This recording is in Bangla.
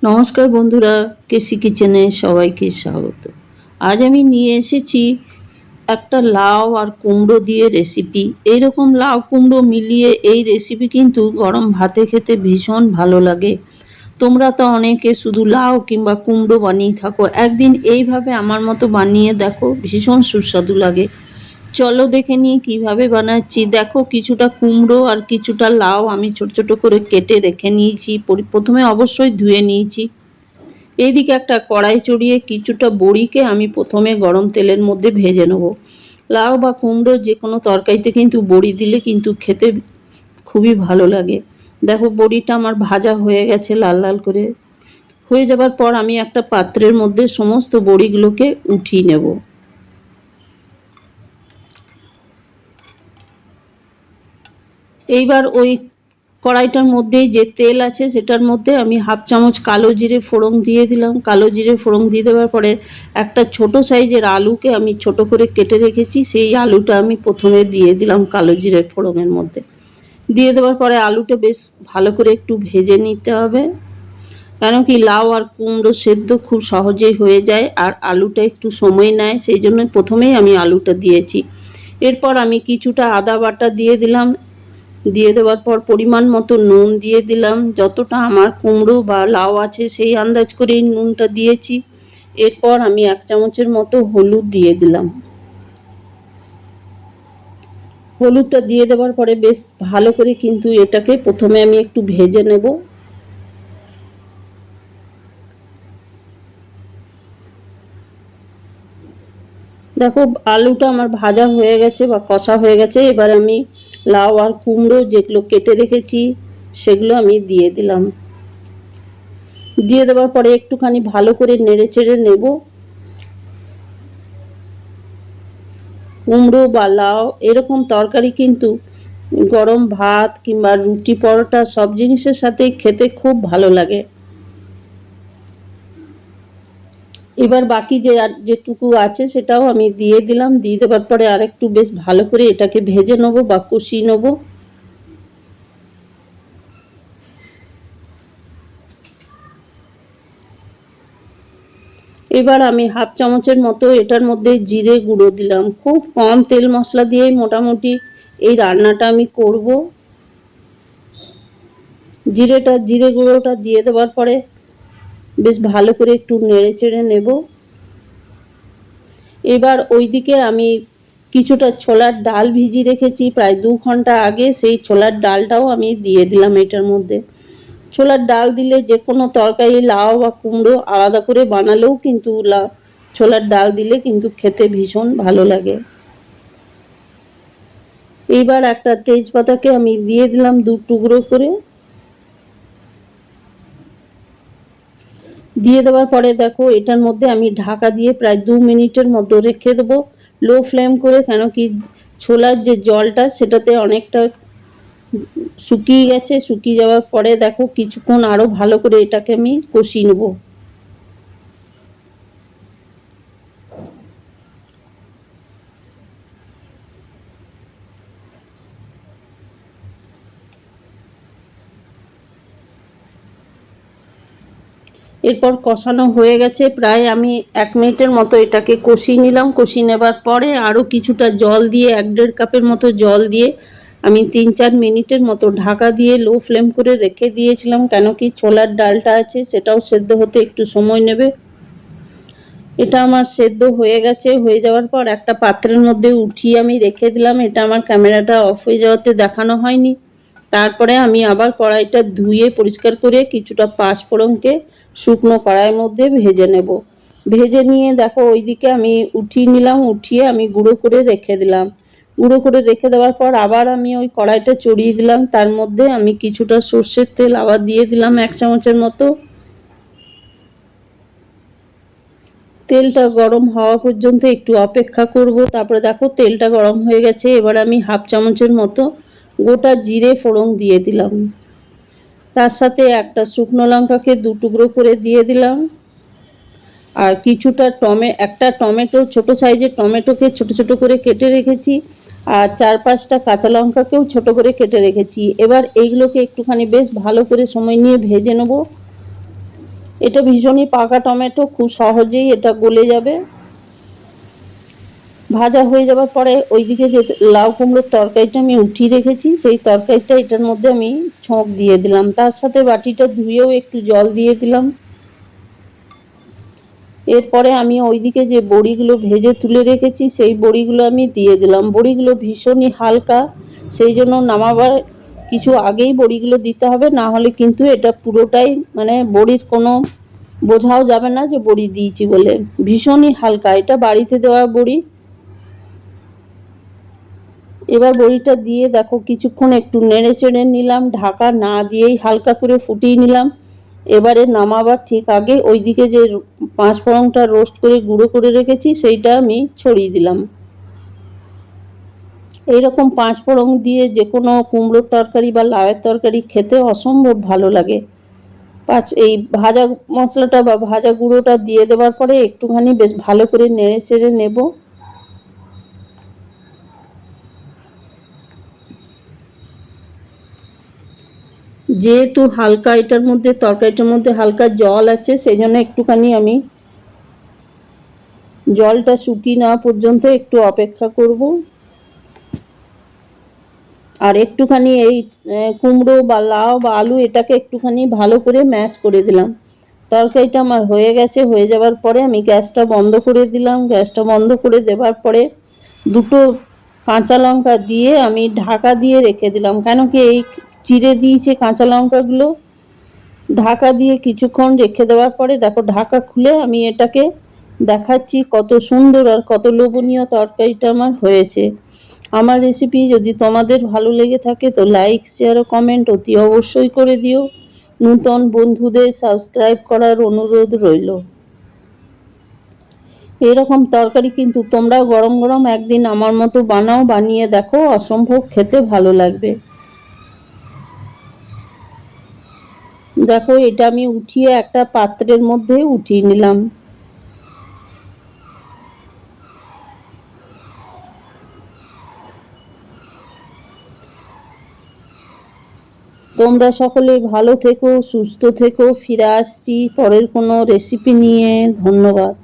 নমস্কার বন্ধুরা, কেসি কিচেনে সবাইকে স্বাগত। আজ আমি নিয়ে এসেছি একটা লাউ আর কুমড়ো দিয়ে রেসিপি। এইরকম লাউ কুমড়ো মিলিয়ে এই রেসিপি কিন্তু গরম ভাতে খেতে ভীষণ ভালো লাগে। তোমরা তো অনেকে শুধু লাউ কিংবা কুমড়ো বানিয়ে থাকো, একদিন এইভাবে আমার মতো বানিয়ে দেখো, ভীষণ সুস্বাদু লাগে। চলো দেখে নিই কীভাবে বানাচ্ছি। দেখো, কিছুটা কুমড়ো আর কিছুটা লাউ আমি ছোট ছোট করে কেটে রেখে নিয়েছি। প্রথমে অবশ্যই ধুয়ে নিয়েছি। এইদিকে একটা কড়াই চড়িয়ে কিছুটা বড়িকে আমি প্রথমে গরম তেলের মধ্যে ভেজে নেব। লাউ বা কুমড়ো যে কোনো তরকারিতে কিন্তু বড়ি দিলে কিন্তু খেতে খুবই ভালো লাগে। দেখো, বড়িটা আমার ভাজা হয়ে গেছে লাল লাল করে। হয়ে যাবার পর আমি একটা পাত্রের মধ্যে সমস্ত বড়িগুলোকে উঠিয়ে নেব। এইবার ওই কড়াইটার মধ্যেই যে তেল আছে সেটার মধ্যে আমি হাফ চামচ কালো জিরে ফোড়ন দিয়ে দিলাম। কালো জিরে ফোড়ন দিয়ে দেওয়ার পরে একটা ছোট সাইজের আলুকে আমি ছোট করে কেটে রেখেছি, সেই আলুটা আমি প্রথমে দিয়ে দিলাম কালো জিরে ফোড়নের মধ্যে। দিয়ে দেওয়ার পরে আলুটা বেশ ভালো করে একটু ভেজে নিতে হবে, কারণ কি লাউ আর কুমড়ো সেদ্ধ খুব সহজেই হয়ে যায় আর আলুটা একটু সময় নেয়, সেই জন্য প্রথমেই আমি আলুটা দিয়েছি। এরপর আমি কিছুটা আদা বাটা দিয়ে দিলাম। দিয়ে দেওয়ার পর পরিমাণ মতো নুন দিয়ে দিলাম। যতটা আমার কুমড়ো বা লাউ আছে সেই আন্দাজ করেই নুনটা দিয়েছি। এরপর আমি 1 চামচের মতো হলুদ দিয়ে দিলাম। হলুদটা দিয়ে দেওয়ার পরে বেশ ভালো করে কিন্তু এটাকে প্রথমে আমি একটু ভেজে নেব। দেখো, আলুটা আমার ভাজা হয়ে গেছে বা কষা হয়ে গেছে। এবার আমি লাউ আর কুমড়ো যেগুলো কেটে রেখেছি সেগুলো আমি দিয়ে দিলাম। দিয়ে দেওয়ার পরে একটুখানি ভালো করে নেড়ে চেড়ে নেব। কুমড়ো বা লাউ এরকম তরকারি কিন্তু গরম ভাত কিংবা রুটি পরোটা সব জিনিসের সাথেই খেতে খুব ভালো লাগে। এবার বাকি যেটুকু আছে সেটাও আমি দিয়ে দিলাম। দিয়ে দেওয়ার পরে আরেকটু বেশ ভালো করে এটাকে ভেজে নেবো বা কষিয়ে নেবো। এবার আমি হাফ চামচের মতো এটার মধ্যে জিরে গুঁড়ো দিলাম। খুব কম তেল মশলা দিয়েই মোটামুটি এই রান্নাটা আমি করব। জিরে গুঁড়োটা দিয়ে দেওয়ার পরে বেশ ভালো করে একটু নেড়ে চেড়ে নেব। এবার ওইদিকে আমি কিছুটা ছোলার ডাল ভিজিয়ে রেখেছি প্রায় 2 ঘন্টা আগে, সেই ছোলার ডালটাও আমি দিয়ে দিলাম এটার মধ্যে। ছোলার ডাল দিলে যে কোনো তরকারি লাউ বা কুমড়ো আলাদা করে বানালেও কিন্তু ছোলার ডাল দিলে কিন্তু খেতে ভীষণ ভালো লাগে। এইবার একটা তেজপাতাকে আমি দিয়ে দিলাম 2 টুকরো করে। দিয়ে দেওয়ার পরে দেখো, এটার মধ্যে আমি ঢাকা দিয়ে প্রায় 2 মিনিটের মতো রেখে দেবো লো ফ্লেম করে, কেন কি ছোলার যে জলটা সেটাতে অনেকটা শুকিয়ে গেছে। শুকিয়ে যাওয়ার পরে দেখো কিছুক্ষণ আরও ভালো করে এটাকে আমি কষিয়ে নেবো। এরপর কষানো হয়ে গেছে, প্রায় আমি 1 মিনিটের মতো এটাকে কষিয়ে নিলাম। কষিয়ে নেবার পরে আরও কিছুটা জল দিয়ে 1-1.5 কাপের মতো জল দিয়ে আমি 3-4 মিনিটের মতো ঢাকা দিয়ে লো ফ্লেম করে রেখে দিয়েছিলাম, কেন কি ছোলার ডালটা আছে সেটাও সেদ্ধ হতে একটু সময় নেবে। এটা আমার সেদ্ধ হয়ে গেছে। হয়ে যাওয়ার পর একটা পাত্রের মধ্যে উঠিয়ে আমি রেখে দিলাম। এটা আমার ক্যামেরাটা অফ হয়ে যাওয়াতে দেখানো হয়নি। তারপরে আমি আবার কড়াইটা ধুয়ে পরিষ্কার করে কিছুটা পাঁচফোড়নকে শুকনো কড়াইয়ের মধ্যে ভেজে নেব। ভেজে নিয়ে দেখো ওইদিকে আমি উঠিয়ে নিলাম। উঠিয়ে আমি গুঁড়ো করে রেখে দিলাম। গুঁড়ো করে রেখে দেওয়ার পর আবার আমি ওই কড়াইটা চড়িয়ে দিলাম। তার মধ্যে আমি কিছুটা সর্ষের তেল আবার দিয়ে দিলাম 1 চামচের মতো। তেলটা গরম হওয়া পর্যন্ত একটু অপেক্ষা করব। তারপরে দেখো তেলটা গরম হয়ে গেছে। এবার আমি হাফ চামচের মতো গোটা জিরে ফোড়ন দিয়ে দিলাম। তার সাথে একটা শুকনো লঙ্কাকে 2 টুকরো করে দিয়ে দিলাম। আর কিছুটা একটা টমেটো, ছোট সাইজের টমেটোকে ছোট ছোট করে কেটে রেখেছি। আর 4-5টা কাঁচা লঙ্কাকেও ছোট করে কেটে রেখেছি। এবার এইগুলোকে একটুখানি বেশ ভালো করে সময় নিয়ে ভেজে নেব। এটা ভীষণই পাকা টমেটো, খুব সহজেই এটা গলে যাবে। ভাজা হয়ে যাওয়ার পরে ওইদিকে যে লাউ কুমড়োর তরকারিটা আমি উঠিয়ে রেখেছি, সেই তরকারিটা এটার মধ্যে আমি ছোঁক দিয়ে দিলাম। তার সাথে বাটিটা ধুয়েও একটু জল দিয়ে দিলাম। এরপরে আমি ওইদিকে যে বড়িগুলো ভেজে তুলে রেখেছি সেই বড়িগুলো আমি দিয়ে দিলাম। বড়িগুলো ভীষণই হালকা, সেই জন্য নামাবার কিছু আগেই বড়িগুলো দিতে হবে, না হলে কিন্তু এটা পুরোটাই মানে বড়ির কোনো বোঝাও যাবে না যে বড়ি দিয়েছি বলে। ভীষণই হালকা, এটা বাড়িতে দেওয়া বড়ি। এবার বড়িটা দিয়ে দেখো কিছুক্ষণ একটু নেড়ে চেড়ে নিলাম, ঢাকা না দিয়েই হালকা করে ফুটিয়ে নিলাম। এবারে নামাবার ঠিক আগে ওইদিকে যে পাঁচফোড়নটা রোস্ট করে গুঁড়ো করে রেখেছি সেইটা আমি ছড়িয়ে দিলাম। এইরকম পাঁচফোড়ন দিয়ে যে কোনো কুমড়োর তরকারি বা লাউয়ের তরকারি খেতে অসম্ভব ভালো লাগে। এই ভাজা মশলাটা বা ভাজা গুঁড়োটা দিয়ে দেওয়ার পরে একটুখানি বেশ ভালো করে নেড়ে চেড়ে নেব। যেহেতু হালকা এটার মধ্যে তরকারিটার মধ্যে হালকা জল আছে, সেই জন্য একটুখানি আমি জলটা শুকিয়ে নেওয়া পর্যন্ত একটু অপেক্ষা করব। আর একটুখানি এই কুমড়ো বা লাউ বা আলু এটাকে একটুখানি ভালো করে ম্যাশ করে দিলাম। তরকারিটা আমার হয়ে গেছে। হয়ে যাওয়ার পরে আমি গ্যাসটা বন্ধ করে দিলাম। গ্যাসটা বন্ধ করে দেওয়ার পরে দুটো কাঁচা লঙ্কা দিয়ে আমি ঢাকা দিয়ে রেখে দিলাম, কেন কি এই চিড়ে দিয়েছে কাঁচা লঙ্কাগুলো। ঢাকা দিয়ে কিছুক্ষণ রেখে দেওয়ার পরে দেখো ঢাকা খুলে আমি এটাকে দেখাচ্ছি কত সুন্দর আর কত লোভনীয় তরকারিটা আমার হয়েছে। আমার রেসিপি যদি তোমাদের ভালো লেগে থাকে তো লাইক শেয়ার ও কমেন্ট অতি অবশ্যই করে দিও। নূতন বন্ধুদের সাবস্ক্রাইব করার অনুরোধ রইল। এরকম তরকারি কিন্তু তোমরাও গরম গরম একদিন আমার মতো বানাও, বানিয়ে দেখো, অসম্ভব খেতে ভালো লাগবে। দেখো এটা আমি উঠিয়ে একটা পাত্রের মধ্যে উঠিয়ে নিলাম। তোমরা সকলে ভালো থেকো, সুস্থ থেকো। ফিরে আসছি পরের কোনো রেসিপি নিয়ে। ধন্যবাদ।